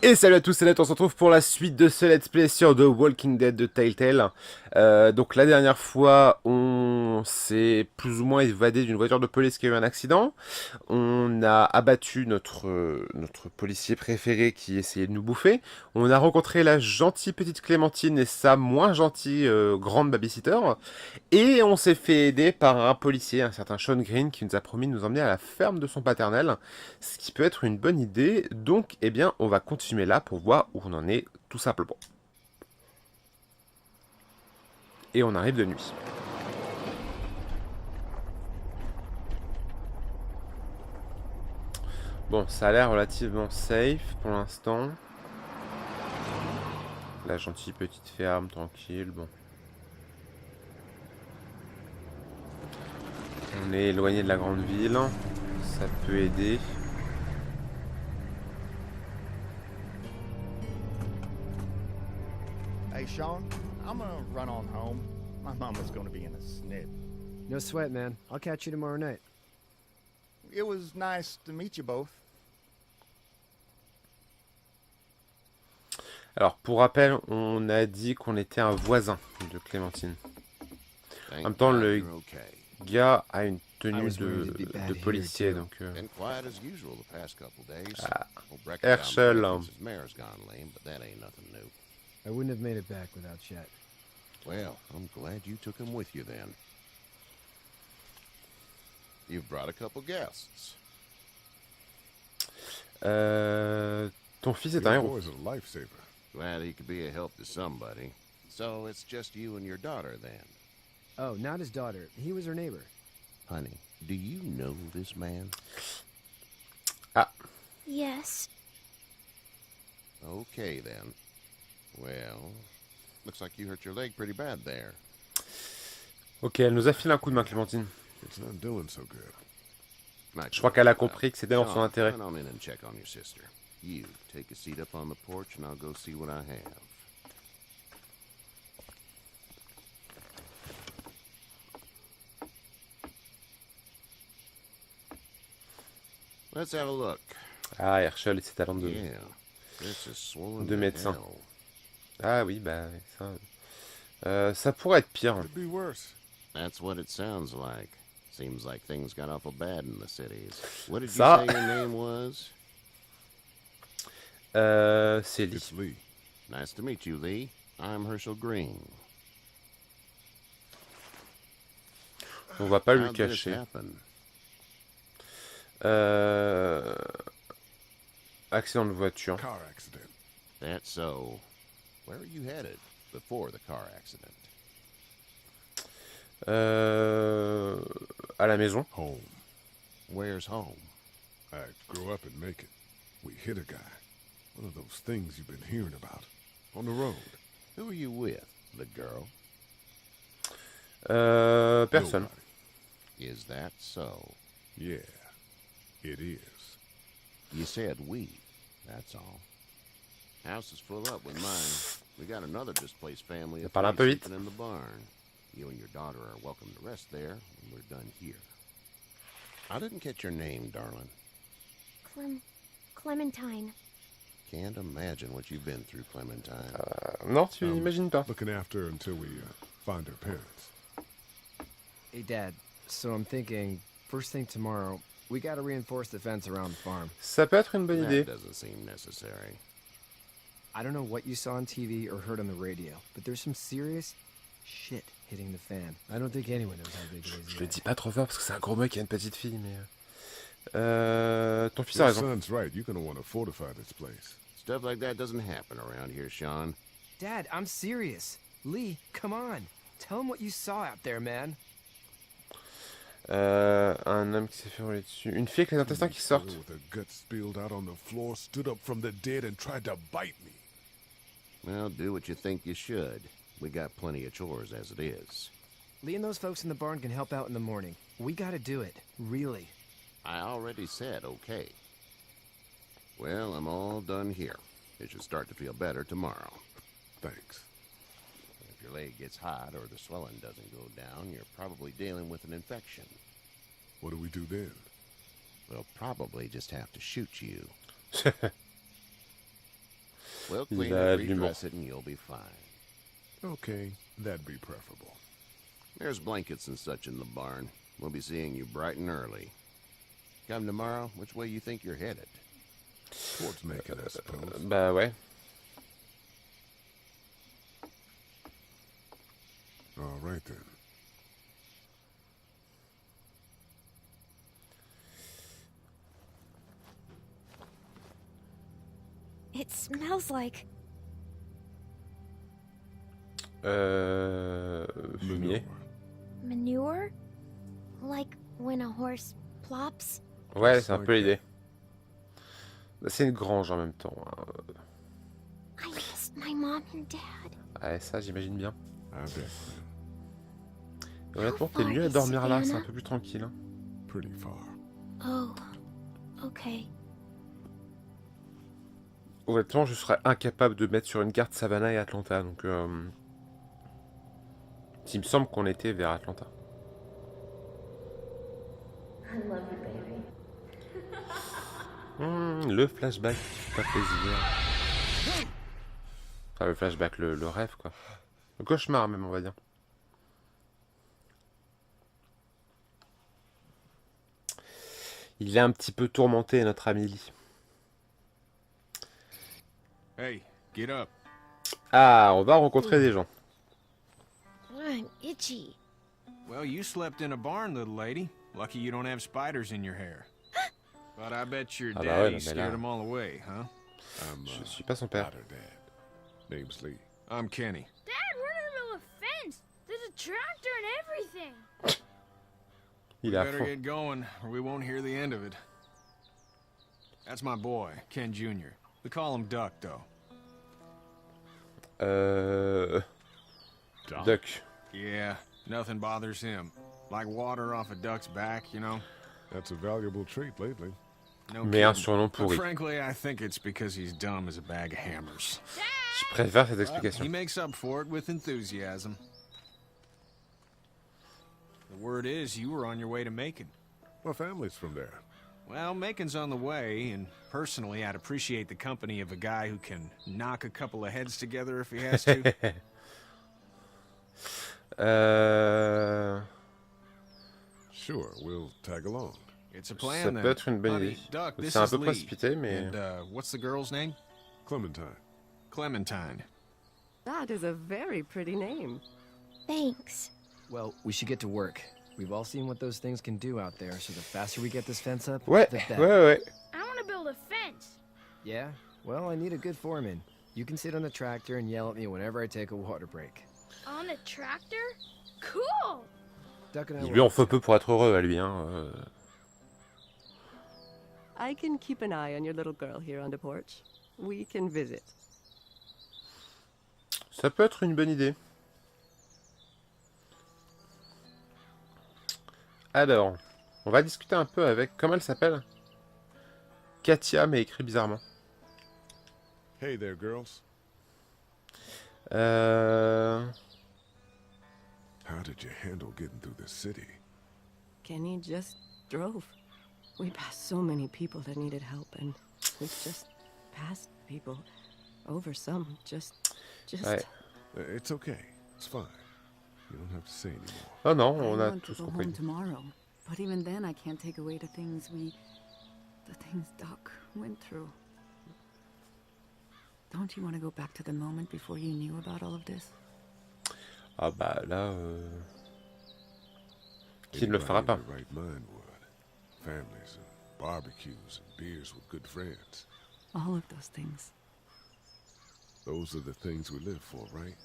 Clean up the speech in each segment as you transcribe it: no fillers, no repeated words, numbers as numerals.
Et salut à tous, c'est Net, on se retrouve pour la suite de ce let's play sur The Walking Dead de TellTale. Donc la dernière fois, on s'est plus ou moins évadé d'une voiture de police qui a eu un accident. On a abattu notre policier préféré qui essayait de nous bouffer. On a rencontré la gentille petite Clémentine et sa moins gentille grande babysitter. Et on s'est fait aider par un policier, un certain Sean Green, qui nous a promis de nous emmener à la ferme de son paternel, ce qui peut être une bonne idée. Donc, eh bien, on va continuer là pour voir où on en est, tout simplement. Et on arrive de nuit. Bon, ça a l'air relativement safe pour l'instant. La gentille petite ferme, tranquille, bon. On est éloigné de la grande ville, ça peut aider. Hey, Sean, I'm gonna run on home. My mama's gonna be in a snip. No sweat, man. I'll catch you tomorrow night. It was nice to meet you both. Alors, pour rappel, on a dit qu'on était un voisin de Clémentine. En même temps, le gars a une tenue de policier, donc... Herschel. I wouldn't have made it back without Chet. Well, I'm glad you took him with you then. You've brought a couple guests. Ton fils est un héros. Glad he could be a help to somebody. So it's just you and your daughter then. Oh, not his daughter. He was her neighbor. Honey, do you know this man? Ah. Yes. Okay then. Well, looks like you hurt your leg pretty bad there. Ok, elle nous a filé un coup de main, Clémentine. It's not doing so good. Je crois qu'elle a compris que c'était dans son intérêt. Run on in and check on your sister. You take a seat up on the porch and I'll go see what I have. Let's have a look. Ah, Herschel et ses talents Yeah, this is swollen de to médecin. hell. Ah oui, bah ça pourrait être pire. Could be worse. That's what it sounds like. Seems like things got awful bad in the cities. What did you say your name was? C'est Lee. It's Lee. Nice to meet you, Lee. I'm Herschel Green. On va pas lui How'd this cacher. happen? Accident de voiture. Car accident. That's so. Where are you headed before the car accident? À la maison. Home. Where's home? I grew up in Macon. We hit a guy. One of those things you've been hearing about. On the road. Who are you with? The girl? Personne. Nobody. Is that so? Yeah, it is. You said we. That's all. House is full up with mine. We got another displaced family of Parle un peu three vite. sleeping in the barn. You and your daughter are welcome to rest there when we're done here. I didn't get your name, darling. Clementine. Can't imagine what you've been through, Clementine. Non, tu n'imagines pas. Looking after her until we find her parents. Hey, Dad. So I'm thinking, first thing tomorrow, we gotta reinforce the fence around the farm. Ça peut être une bonne idée. That doesn't seem necessary. I don't know what you saw on TV or heard on the radio, but there's some serious shit hitting the fan. I don't think anyone knows how big it is Je le yet. dis pas trop fort parce que c'est un gros mec qui a une petite fille, mais... ton fils a Your raison. son's right. You're gonna want to fortify this place. Stuff like that doesn't happen around here, Sean. Dad, I'm serious. Lee, come on. Tell him what you saw out there, man. Un homme qui s'est fait rouler dessus. Une fille avec les intestins qui sortent. With her guts spilled out on the floor, stood up from the dead and tried to bite me. Well, do what you think you should. We got plenty of chores as it is. Lee and those folks in the barn can help out in the morning. We gotta do it. Really. I already said okay. Well, I'm all done here. It should start to feel better tomorrow. Thanks. If your leg gets hot or the swelling doesn't go down, you're probably dealing with an infection. What do we do then? We'll probably just have to shoot you. We'll Il clean a it, de l'humour. redress it, and you'll be fine. Okay, that'd be preferable. There's blankets and such in the barn. We'll be seeing you bright and early. Come tomorrow, which way you think you're headed? Towards making, I suppose. Bah ouais. All right then. It smells like... Fumier. manure? Like when a horse plops? Ouais, c'est un peu l'idée. Bah, c'est une grange en même temps. Hein. I missed my mom and dad. Ouais, ça j'imagine bien. I bet. Et honnêtement, t'es mieux à dormir là, c'est un peu plus tranquille. Hein. Pretty far. Oh, okay. Honnêtement, je serais incapable de mettre sur une carte Savannah et Atlanta, donc... il me semble qu'on était vers Atlanta. I love you, baby. Le flashback qui fait pas plaisir. Enfin, le flashback, le rêve, quoi. Le cauchemar, même, on va dire. Il est un petit peu tourmenté, notre ami Lee. Hey, get up. Ah, on va rencontrer des gens. I'm itchy. Well, you slept in a barn, little lady. Lucky you don't have spiders in your hair. But I bet your Ah bah daddy ouais, mais scared là- them all away, huh? I'm Je suis pas son père. not her dad. Name's Lee. I'm Kenny. Dad, we're in the middle of a fence. There's a tractor and everything. Il We est à better fond. get going, or we won't hear the end of it. That's my boy, Ken Jr. We call him Duck, though. Duck. Yeah, nothing bothers him. Like water off a duck's back, you know? That's a valuable trait lately. No Mais un kidding. surnom But pourri. frankly, I think it's because he's dumb as a bag of hammers. Je préfère cette He explication. makes up for it with enthusiasm. The word is you were on your way to Macon. My family's from there. Well, Macon's on the way, and personally, I'd appreciate the company of a guy who can knock a couple of heads together if he has to. Sure, we'll tag along. It's a Ça plan, then. peut être une bonne Buddy, idée. Duck, this C'est un is peu Lee. précipité, mais... And, what's the girl's name? Clementine. Clementine. That is a very pretty name. Thanks. Well, we should get to work. We've all seen what those things can do out there, so the faster we get this fence up, Ouais, the ouais, better. ouais. I want to build a fence. Yeah? Well, I need a good foreman. You can sit on the tractor and yell at me whenever I take a water break. On a tractor? Cool. Duck and I Il will- lui en faut peu pour être heureux à lui, hein. I can keep an eye on your little girl here on the porch. We can visit. Ça peut être une bonne idée. Alors, on va discuter un peu avec... Comment elle s'appelle? Katia, mais écrit bizarrement. Hey there, girls. How did you handle getting through the city? Kenny just drove. We passed so many people that needed help, and we've just passed people over some. Just. Ouais. It's okay. It's fine. You don't have to say anymore. Oh non, I on a want to tous go compris. home tomorrow, but even then I can't take away the things Doc went through. Don't you want to go back to the moment before you knew about all of this? Ah bah là... Qui ne le fera pas? Anybody in their right mind would. Families and barbecues and beers with good friends. All of those things. Those are the things we live for, right?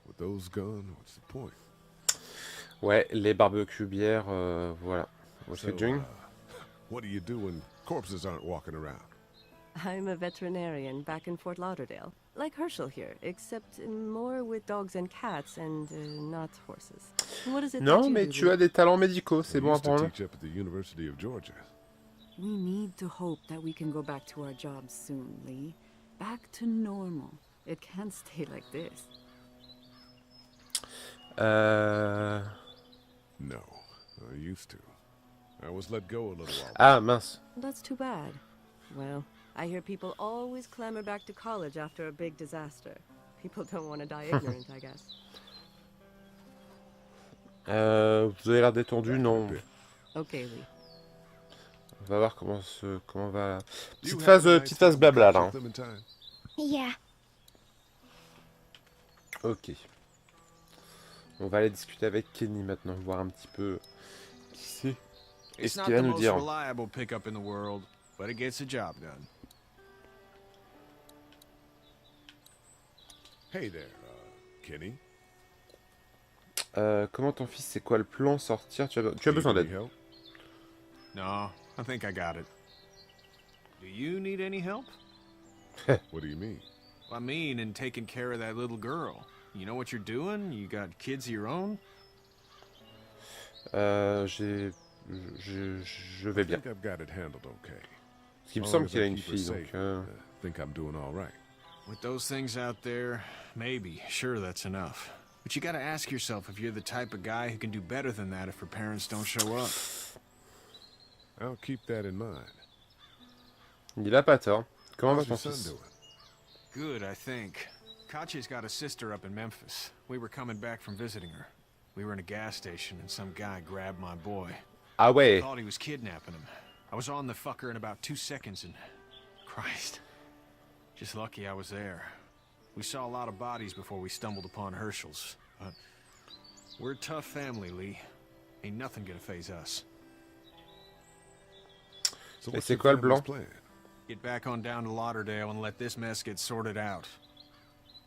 With those gone, what's the point? Ouais, les barbecues, bières, voilà. What you doing? What do you do when corpses aren't walking around? I'm a veterinarian back in Fort Lauderdale, like Herschel here, except more with dogs and cats and not horses. What is it that Non, you mais do tu with- as des talents médicaux, c'est I bon à used to prendre. teach up at the University of Georgia. We need to hope that we can go back to our jobs soon, Lee. Back to normal. It can't stay like this. No, I used to. I was let go a little while. Ah, mince. That's too bad. Well, I hear people always clamor back to college after a big disaster. People don't want to die ignorant, I guess. Vous avez l'air détendu, non? Okay, Lee. On va voir comment va... Petite phase blabla, là. Yeah. Ok. On va aller discuter avec Kenny maintenant, voir un petit peu qui c'est et ce qu'il va nous dire. It's not the most reliable pickup in the world, but it gets the job done. Hey there, Kenny. Comment ton fils, c'est quoi le plan? Sortir? Tu as besoin d'aide? No, I think I got it. Do you need any help? What do you mean? I mean, in taking care of that little girl. You know what you're doing? You got kids of your own? Je vais bien. I think I've got it handled okay. Parce qu'il me semble qu'il a une fille, donc... think I'm doing all right. With those things out there, maybe, sure, that's enough. But you gotta ask yourself if you're the type of guy who can do better than that if her parents don't show up. I'll keep that in mind. Il a pas tort. Comment va How's ton your son fils? doing? Good, I think. Katya's got a sister up in Memphis. We were coming back from visiting her. We were in a gas station and some guy grabbed my boy. Ah ouais. Thought he was kidnapping him. I was on the fucker in about 2 seconds and... Christ. Just lucky I was there. We saw a lot of bodies before we stumbled upon Herschel's. But we're a tough family, Lee. Ain't nothing gonna faze us. So Et what's c'est your quoi le family's plan? plan? Get back on down to Lauderdale and let this mess get sorted out.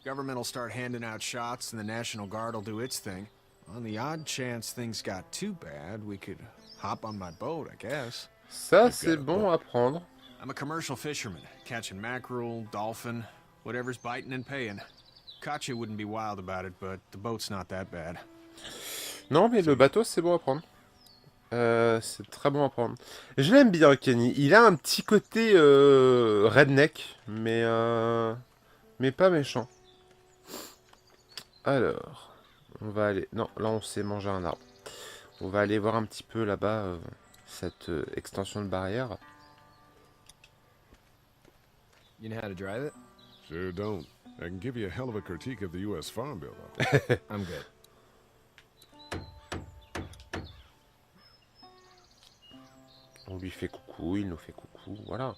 Government will start handing out shots and the National Guard will do its thing. On the odd chance things got too bad, we could hop on my boat, I guess. Ça, c'est bon à prendre. I'm a commercial fisherman, catching mackerel, dolphin, whatever's biting and paying. Katya wouldn't be wild about it, but the boat's not that bad. Non, mais le bateau, c'est bon à prendre. C'est très bon à prendre. Je l'aime bien, Kenny. Il a un petit côté redneck, mais pas méchant. Alors, on va aller... Non, là, on s'est mangé un arbre. On va aller voir un petit peu là-bas cette extension de barrière. You know how to drive it? Sure don't. I can give you a hell of a critique of the U.S. Farm Bill, though. I'm good. On lui fait coucou, il nous fait coucou, voilà. On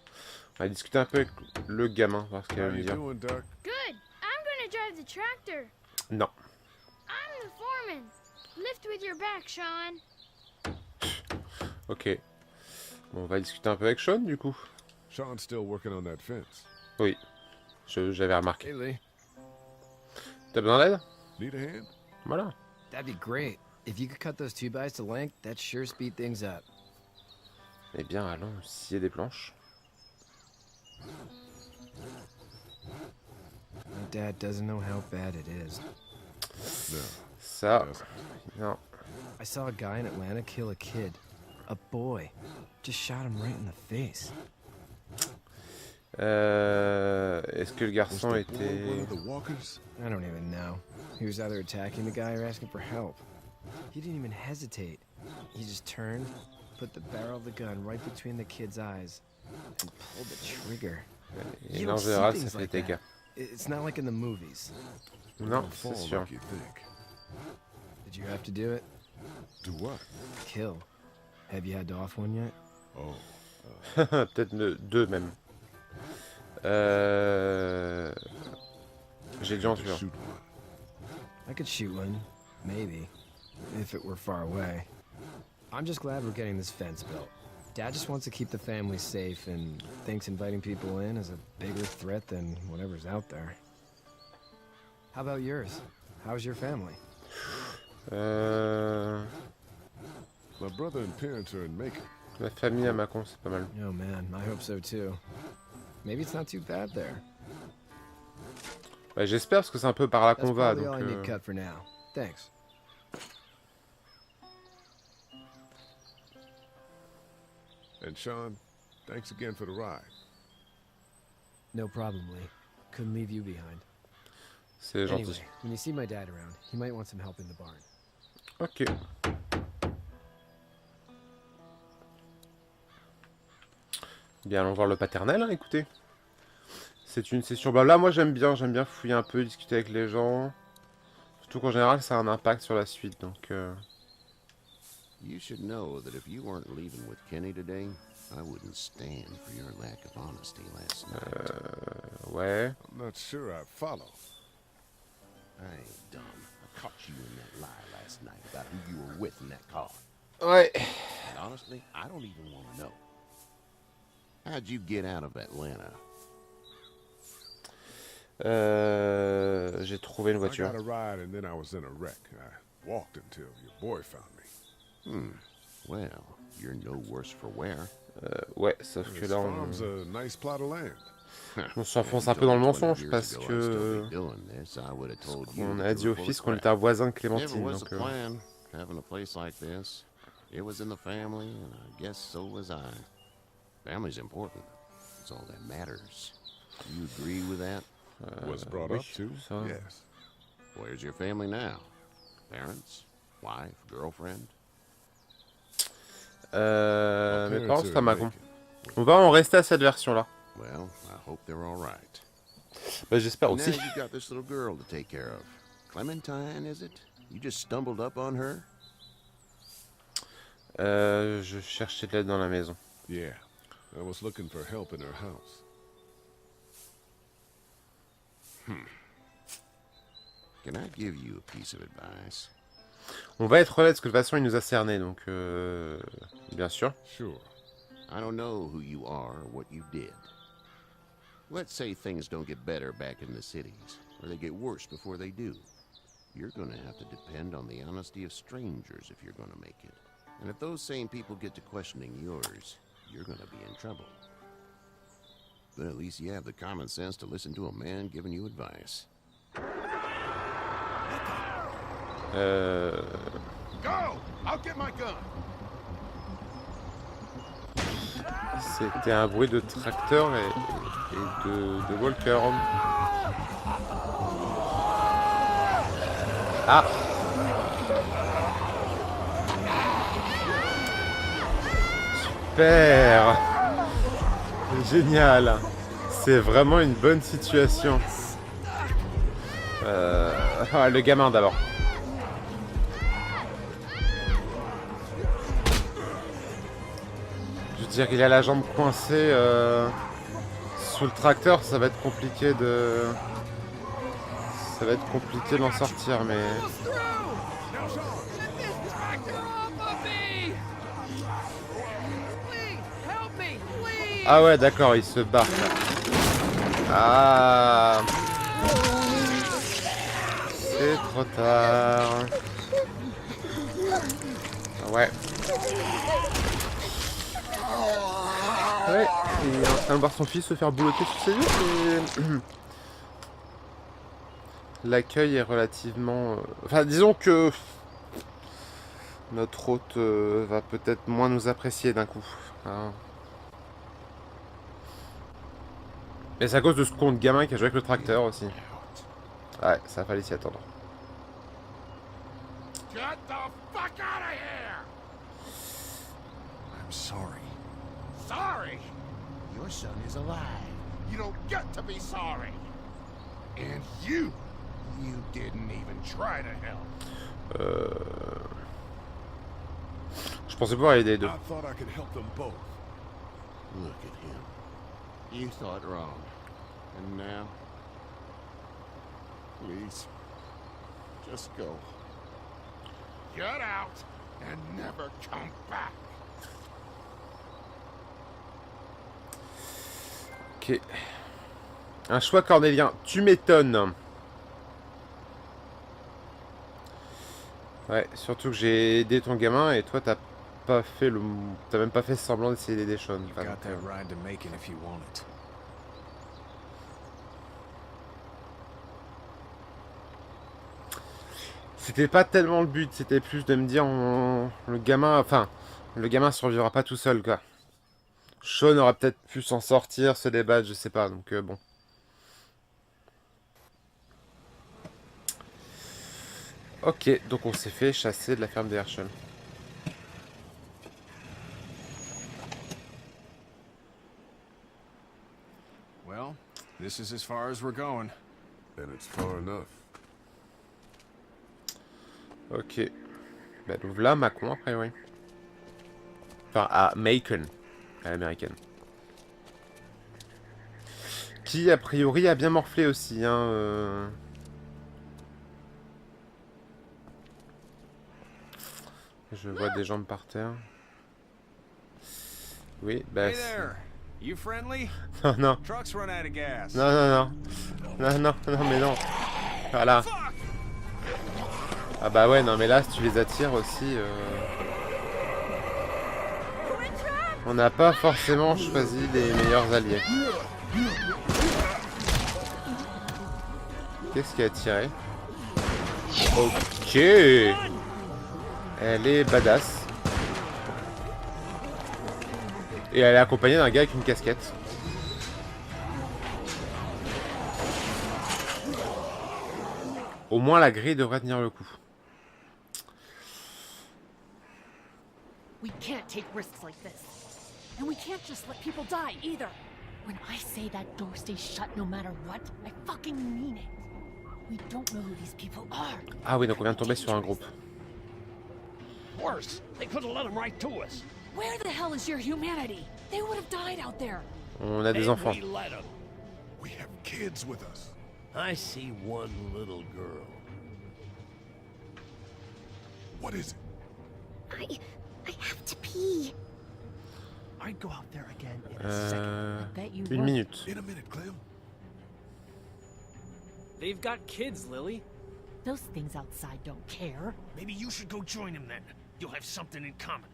va discuter un peu avec le gamin, voir ce qu'il va How me you dire. doing, Duck? Good. I'm gonna drive the tractor. Non. I'm the foreman. Lift with your back, Sean. Ok. Bon, on va discuter un peu avec Sean, du coup. Sean's still working on that fence. Oui. J'avais remarqué. Hey, Lee. T'as besoin d'aide? Need a hand? Voilà. That'd be great. If you could cut those 2x to length, that'd sure speed things up. Eh bien, allons scier des planches. My dad doesn't know how bad it is. No. Ça, non. I saw a guy in Atlanta kill a kid. A boy. Just shot him right in the face. Est-ce que le garçon One était... of the walkers? I don't even know. He was either attacking the guy or asking for help. He didn't even hesitate. He just turned, put the barrel of the gun right between the kid's eyes, and pulled the trigger. Et You en don't see général, ça things fait like des dégâts. that. It's not like in the movies. Non, Don't c'est fall sûr. like you think. Did you have to do it? Do what? Kill. Have you had off one yet? Oh. Peut-être deux même. J'ai dû en tuer un. Shoot one. I could shoot one, maybe, if it were far away. I'm just glad we're getting this fence built. Dad just wants to keep the family safe and thinks inviting people in is a bigger threat than whatever's out there. How about yours? How's your family? My brother and parents are in Macon. La famille à Macon, c'est pas mal. Oh man, I hope so too. Maybe it's not too bad there. Bah, j'espère parce que c'est un peu par là That's qu'on va. probably Donc, all I need cut for now. Thanks. And Sean, thanks again for the ride. No problem, Lee. Couldn't leave you behind. c'est gentil. Anyway, when you see my dad around, he might want some help in the barn. Ok. Bien, allons voir le paternel, hein, écoutez. C'est une session. Bah là, moi j'aime bien fouiller un peu, discuter avec les gens. Surtout qu'en général, ça a un impact sur la suite, donc. You should know that if you weren't leaving with Kenny today, I wouldn't stand for your lack of honesty last night. Ouais. I'm not sure I follow. I ain't dumb. I caught you in that lie last night about who you were with in that car. Ouais. And honestly, I don't even want to know. How'd you get out of Atlanta? J'ai trouvé une I voiture. got a ride and then I was in a wreck. I walked until your boy found me. Well, you're no worse for wear. Ouais, sauf que This là, farm's a nice plot of land. on s'enfonce un peu dans le mensonge parce que on a dit au fils qu'on était un voisin de Clémentine. Was a Donc, plan having a place like this. It was in the family, and I guess so was I. Family's important. It's all that matters. You agree with that? Was brought oui, up to? ça. Yes. Where's your family now? Parents? Wife? Girlfriend? Mes parents sont à Macon. Macon. On va en rester à cette version-là. Well, I hope they're all right. Bah, j'espère Now aussi. you got this little girl to take care of. Clementine, is it? You just stumbled up on her? Je cherchais de l'aide dans la maison. Yeah. I was looking for help in her house. Can I give you a piece of advice? On va être honnête parce que de toute façon il nous a cerné, donc bien sûr. Sure. I don't know who you are or what you did. Let's say things don't get better back in the cities, or they get worse before they do. You're gonna have to depend on the honesty of strangers if you're gonna make it. And if those same people get to questioning yours, you're gonna be in trouble. But at least you have the common sense to listen to a man giving you advice. Go! I'll get my gun. C'était un bruit de tracteur et de walker. Ah! Super! Génial! C'est vraiment une bonne situation. Le gamin d'abord. Je veux dire qu'il a la jambe coincée sous le tracteur, ça va être compliqué de... Ça va être compliqué d'en sortir, mais... Ah ouais, d'accord, il se barre. Ah... C'est trop tard. Ouais. Ouais, il est en train de voir son fils se faire boulotter sous ses yeux. L'accueil est relativement... Enfin, disons que... Notre hôte va peut-être moins nous apprécier d'un coup. Hein. Et c'est à cause de ce con de gamin qui a joué avec le tracteur aussi. Ouais, ça fallait s'y attendre. Get the fuck out of here! I'm sorry. Sorry? Your son is alive. You don't get to be sorry. And you didn't even try to help. Je pensais pouvoir aider les deux. I thought I could help them both. Look at him. You thought wrong. And now? Please, just go. Get out and never come back. Ok. Un choix cornélien. Tu m'étonnes. Ouais, surtout que j'ai aidé ton gamin et toi t'as pas fait le... T'as même pas fait semblant d'essayer d'aider Sean. You've got that ride to make it if you want it. C'était pas tellement le but, c'était plus de me dire le gamin survivra pas tout seul quoi. Sean aura peut-être pu s'en sortir, se débattre, je sais pas, donc bon. Ok, donc on s'est fait chasser de la ferme des Herschel. Well, This is as far as we're going. And it's far enough. Ok. Bah donc là, Macon, a priori. Enfin, à Macon, à l'américaine. Qui, a priori, a bien morflé aussi, hein. Je vois des jambes par terre. Oui, bah... Hey there. You friendly? Non, non. Trucks run out of gas. Non, non, non. Non, non, non, mais non. Voilà. Ah bah ouais, non, mais là, si tu les attires aussi... On n'a pas forcément choisi les meilleurs alliés. Qu'est-ce qui a tiré? Ok. Elle est badass. Et elle est accompagnée d'un gars avec une casquette. Au moins la grille devrait tenir le coup. We can't take risks like this. And we can't just let people die either. When I say that door stays shut no matter what, I fucking mean it. We don't know who these people are. Ah oui, donc on vient de tomber sur un groupe. Worse, they could have let them right to us. Where the hell is your humanity? They would have died out there. On a des enfants. We let them. We have kids with us. I see one little girl. What is it? I have to pee. I'd go out there again in a second. Bet you Une would. minute. In a minute, Clem. They've got kids, Lily. Those things outside don't care. Maybe you should go join them then. You'll have something in common.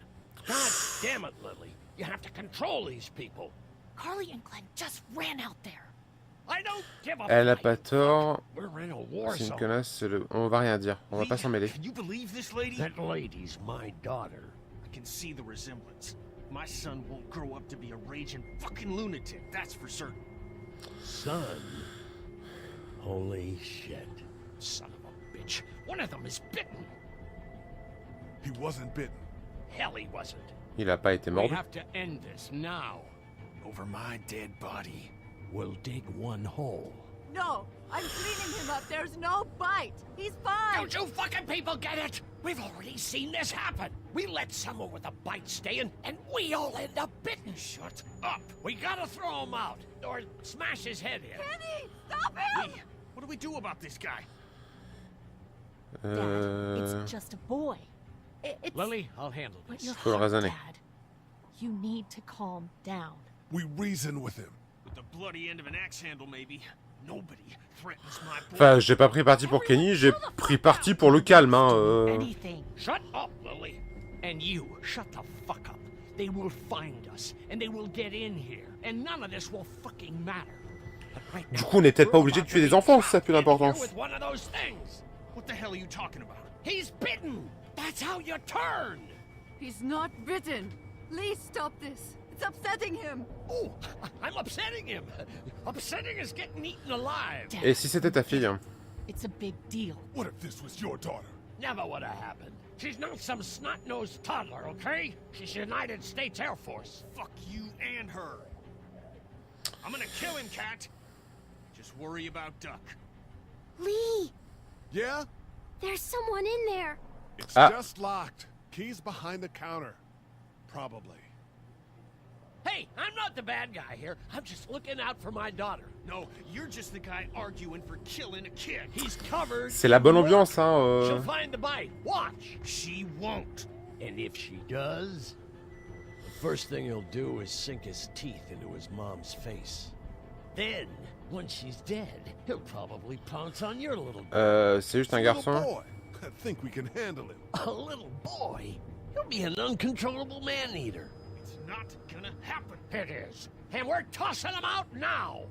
God damn it, Lily. You have to control these people. Carly and Glenn just ran out there. I don't give a Elle a flying pas tort. fuck. We're in a war C'est une zone. connasse. On va rien dire. On va pas s'en mêler. Can you believe this lady? That lady's my daughter. I can see the resemblance. My son won't grow up to be a raging fucking lunatic, that's for certain. Son? Holy shit. Son of a bitch. One of them is bitten. He wasn't bitten. Hell, he wasn't. Il a pas été We mordu. have to end this now. Over my dead body. We'll dig one hole. No, I'm cleaning him up. There's no bite. He's fine. Don't you fucking people get it? We've already seen this happen. We let someone with a bite stay in, and we all end up bitten. Shut up. We gotta throw him out, or smash his head in. Kenny, stop him! What do we do about this guy? Dad, it's just a boy. It's... Lily, I'll handle But this. you're Faut le hurt, raisonner. Dad. You need to calm down. We reason with him. With the bloody end of an axe handle, maybe. Nobody threatens my boy. Enfin, j'ai pas pris parti pour Kenny, j'ai pris parti pour le calme, hein. Anything. Shut up, Lily. And you, shut the fuck up. They will find us, and they will get in here, and none of this will fucking matter. But right Du now, coup, on n'est peut-être pas we're obligé de about tuer to des be enfants, si ça a trapped plus in here d'importance. with one of those things. What the hell are you talking about? He's bitten. That's how you turn. He's not bitten. Please stop this. It's upsetting him. Oh, I'm upsetting him. Upsetting is getting eaten alive. Et si c'était ta fille, hein? It's a big deal. What if this was your daughter? Never would have happened. She's not some snot-nosed toddler, okay? She's United States Air Force. Fuck you and her. I'm gonna kill him, Cat. Just worry about Duck. Lee, Yeah? there's someone in there. It's Ah. just locked. Keys behind the counter. Probably. Hey, I'm not the bad guy here. I'm just looking out for my daughter. No, you're just the guy arguing for killing a kid. He's covered. C'est la bonne ambiance, hein. She'll find the bite. Watch. She won't. And if she does, the first thing he'll do is sink his teeth into his mom's face. Then, when she's dead, he'll probably pounce on your little girl. C'est juste un Little garçon. boy. I think we can handle him. A little boy? He'll be an uncontrollable man-eater. It's not gonna happen. It is. And we're tossing him out now.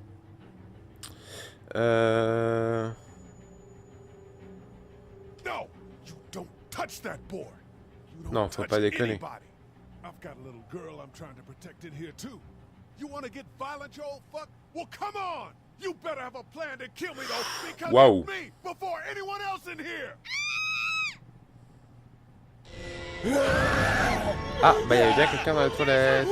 No! You don't touch that boy! You don't Non, faut touch pas déconner. anybody. I've got a little girl I'm trying to protect in here too. You want to get violent, you old fuck? Well, come on! You better have a plan to kill me though, because Wow. it's me before anyone else in here! Ah, bah il y avait bien quelqu'un dans les toilettes.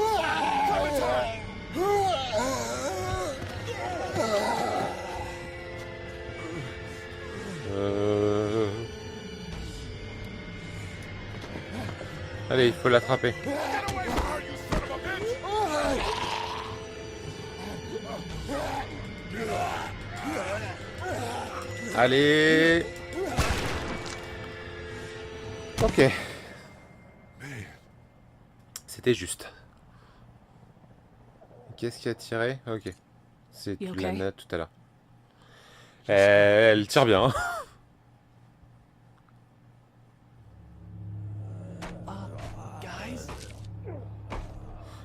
Allez, il faut l'attraper. Allez. Ok. C'était juste. Qu'est-ce qui a tiré? Ok. C'est You la okay? nana tout à l'heure. Elle tire bien.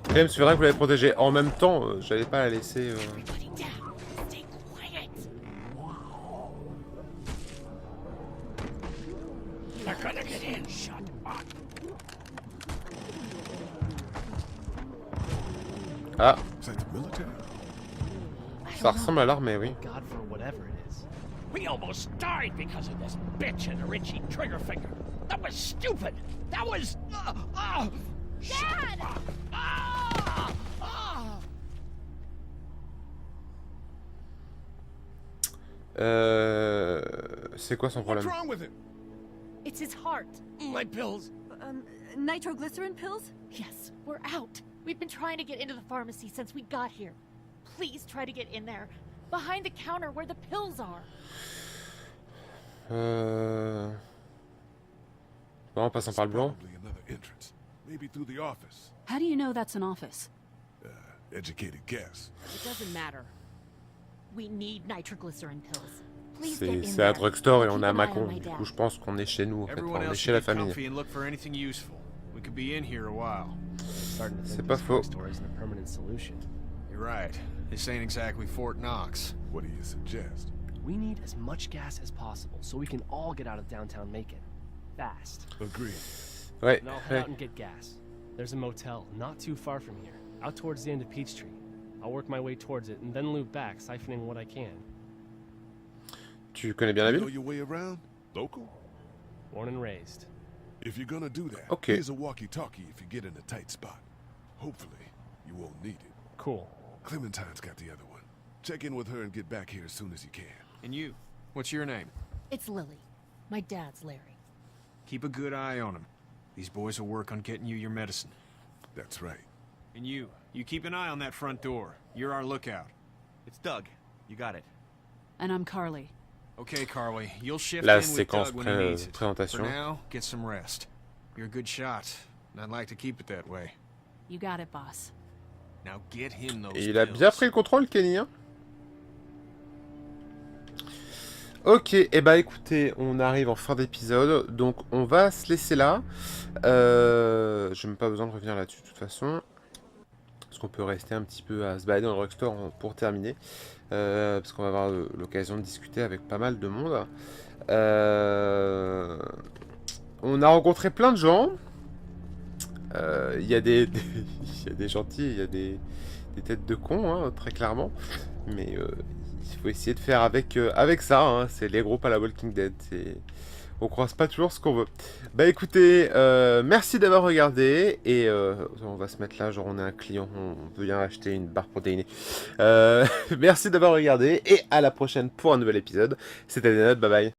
Quand même, c'est vrai que vous l'avez protégée. En même temps, j'allais pas la laisser... Ah. Ça ressemble à l'armée, oui. We almost died because of this bitch and her itchy trigger finger. That was stupid. That was... Dad! C'est quoi son problème? It's his heart. My pills. Nitroglycerin pills? Yes, we're out. We've been trying to get into the pharmacy since we got here. Please try to get in there. Behind the counter where the pills are. Bon, en passant par le bureau. Maybe through the office. How do you know that's an office? Educated guess. It doesn't matter. We need nitroglycerin pills. Please get in C'est there. un drugstore et on Keep a an eye on Macon. my Du dad. coup, je pense qu'on est chez nous, en fait. Everyone On est else chez la should get famille. comfy and look for anything useful. We could be in here a while. C'est pas faux. You're right. This ain't exactly Fort Knox. What do you suggest? We need as much gas as possible so we can all get out of downtown Macon. Fast. Agreed. Ouais. And I'll head out and get gas. There's a motel not too far from here, out towards the end of Peachtree. I'll work my way towards it and then loop back, siphoning what I can. Tu connais bien la You know ville? your way around? Local? Born and raised. If you're gonna do that, Okay. here's a walkie-talkie if you get in a tight spot. Hopefully, you won't need it. Cool. Clementine's got the other one. Check in with her and get back here as soon as you can. And you, what's your name? It's Lily. My dad's Larry. Keep a good eye on him. These boys will work on getting you your medicine. That's right. And you keep an eye on that front door. You're our lookout. It's Doug. You got it. And I'm Carly. Okay, Carly, you'll shift La in with séquence Doug when he needs it. For présentation. now, get some rest. You're a good shot, and I'd like to keep it that way. You got it, boss. Now get him those Et il a pills. bien pris le contrôle, Kenny, hein. Ok, et bah écoutez, on arrive en fin d'épisode, donc on va se laisser là. J'ai même pas besoin de revenir là-dessus de toute façon. Parce qu'on peut rester un petit peu à se balader dans le drugstore pour terminer. Parce qu'on va avoir l'occasion de discuter avec pas mal de monde. On a rencontré plein de gens. Il y a des gentils, il y a des têtes de cons, hein, très clairement. Mais il faut essayer de faire avec ça. Hein. C'est les groupes à la Walking Dead. On croise pas toujours ce qu'on veut. Bah écoutez, merci d'avoir regardé. Et on va se mettre là, genre on est un client, on peut bien acheter une barre protéinée. Merci d'avoir regardé. Et à la prochaine pour un nouvel épisode. C'était des notes, bye bye.